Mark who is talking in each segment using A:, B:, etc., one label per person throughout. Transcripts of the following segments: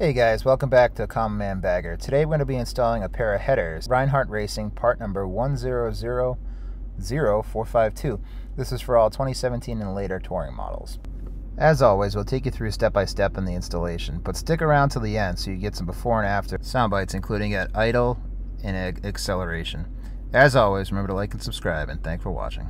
A: Hey guys, welcome back to Common Man Bagger. Today we're going to be installing a pair of headers, Rinehart Racing part number 10000452. This is for all 2017 and later touring models. As always, we'll take you through step by step in the installation, but stick around till the end so you get some before and after sound bites, including at idle and acceleration. As always, remember to like and subscribe, and thanks for watching.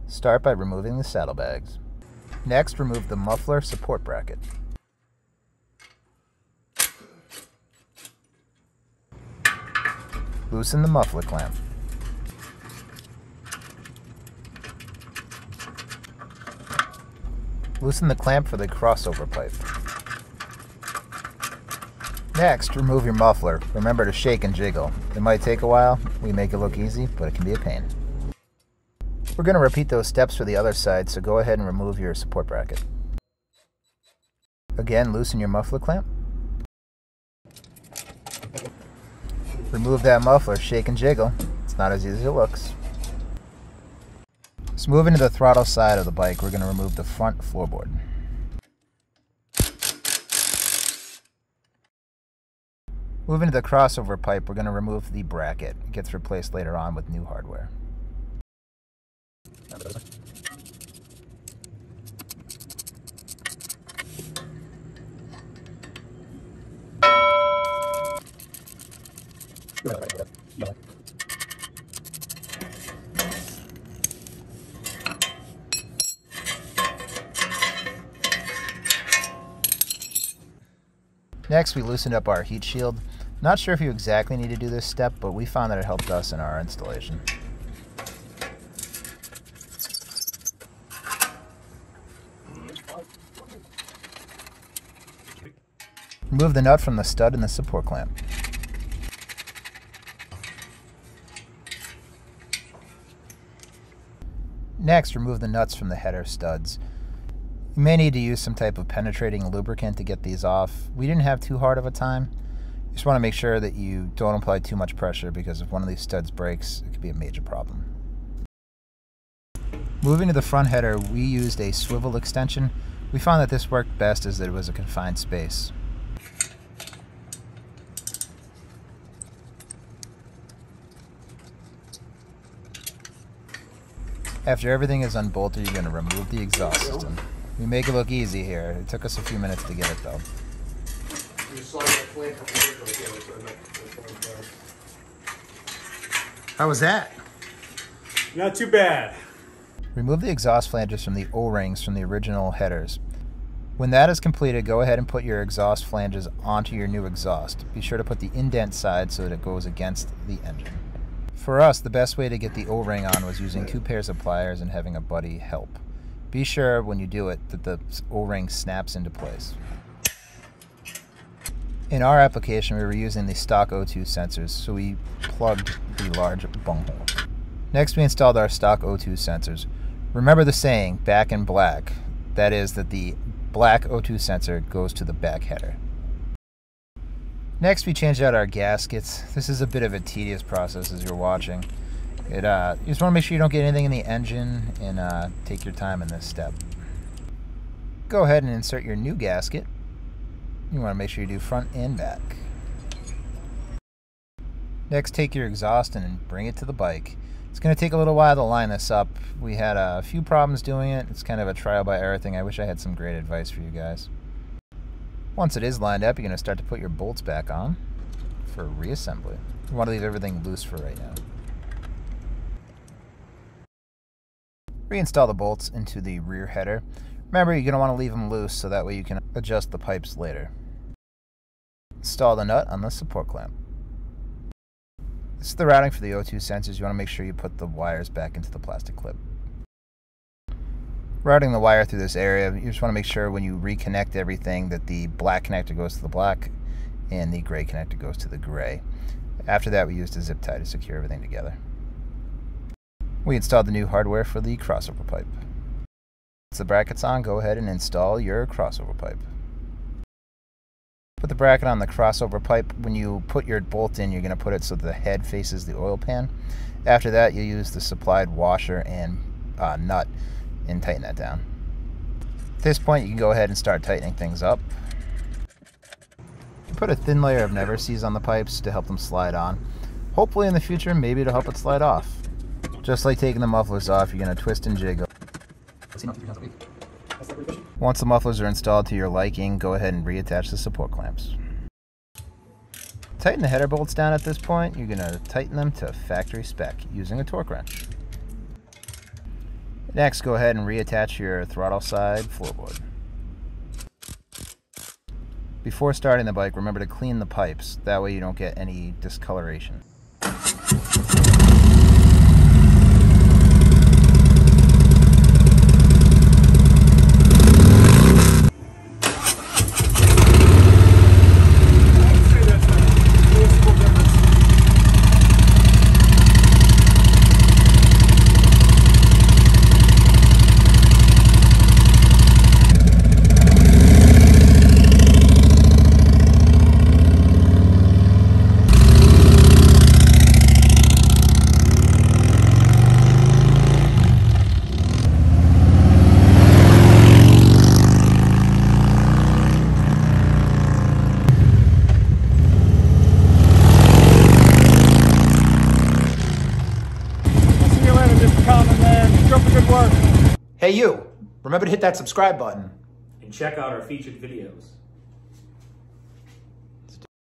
A: Start by removing the saddlebags. Next, remove the muffler support bracket. Loosen the muffler clamp. Loosen the clamp for the crossover pipe. Next, remove your muffler. Remember to shake and jiggle. It might take a while. We make it look easy, but it can be a pain. We're going to repeat those steps for the other side, so go ahead and remove your support bracket. Again, loosen your muffler clamp. Remove that muffler, shake and jiggle. It's not as easy as it looks. So moving to the throttle side of the bike, we're going to remove the front floorboard. Moving to the crossover pipe, we're going to remove the bracket. It gets replaced later on with new hardware. Next, we loosened up our heat shield. Not sure if you exactly need to do this step, but we found that it helped us in our installation. Remove the nut from the stud and the support clamp. Next, remove the nuts from the header studs. You may need to use some type of penetrating lubricant to get these off. We didn't have too hard of a time. You just want to make sure that you don't apply too much pressure, because if one of these studs breaks, it could be a major problem. Moving to the front header, we used a swivel extension. We found that this worked best as it was a confined space. After everything is unbolted, you're going to remove the exhaust system. We make it look easy here. It took us a few minutes to get it though. How was that?
B: Not too bad.
A: Remove the exhaust flanges from the O-rings from the original headers. When that is completed, go ahead and put your exhaust flanges onto your new exhaust. Be sure to put the indent side so that it goes against the engine. For us, the best way to get the O-ring on was using 2 pairs of pliers and having a buddy help. Be sure when you do it that the O-ring snaps into place. In our application, we were using the stock O2 sensors, so we plugged the large bunghole. Next, we installed our stock O2 sensors. Remember the saying, back in black. That is that the black O2 sensor goes to the back header. Next, we changed out our gaskets. This is a bit of a tedious process as you're watching. You just want to make sure you don't get anything in the engine, and take your time in this step. Go ahead and insert your new gasket. You want to make sure you do front and back. Next, take your exhaust and bring it to the bike. It's going to take a little while to line this up. We had a few problems doing it. It's kind of a trial by error thing. I wish I had some great advice for you guys. Once it is lined up, you're going to start to put your bolts back on for reassembly. You want to leave everything loose for right now. Reinstall the bolts into the rear header. Remember, you're going to want to leave them loose so that way you can adjust the pipes later. Install the nut on the support clamp. This is the routing for the O2 sensors. You want to make sure you put the wires back into the plastic clip. Routing the wire through this area, you just want to make sure when you reconnect everything that the black connector goes to the black and the gray connector goes to the gray. After that, we used a zip tie to secure everything together. We installed the new hardware for the crossover pipe. Once the bracket's on, go ahead and install your crossover pipe. Put the bracket on the crossover pipe. When you put your bolt in, you're going to put it so the head faces the oil pan. After that, you use the supplied washer and nut and tighten that down. At this point, you can go ahead and start tightening things up. Put a thin layer of never sees on the pipes to help them slide on. Hopefully in the future, maybe to help it slide off. Just like taking the mufflers off, you're going to twist and jiggle. Once the mufflers are installed to your liking, go ahead and reattach the support clamps. Tighten the header bolts down at this point. You're going to tighten them to factory spec using a torque wrench. Next, go ahead and reattach your throttle side floorboard. Before starting the bike, remember to clean the pipes. That way you don't get any discoloration.
C: Hey you, remember to hit that subscribe button.
B: And check out our featured videos.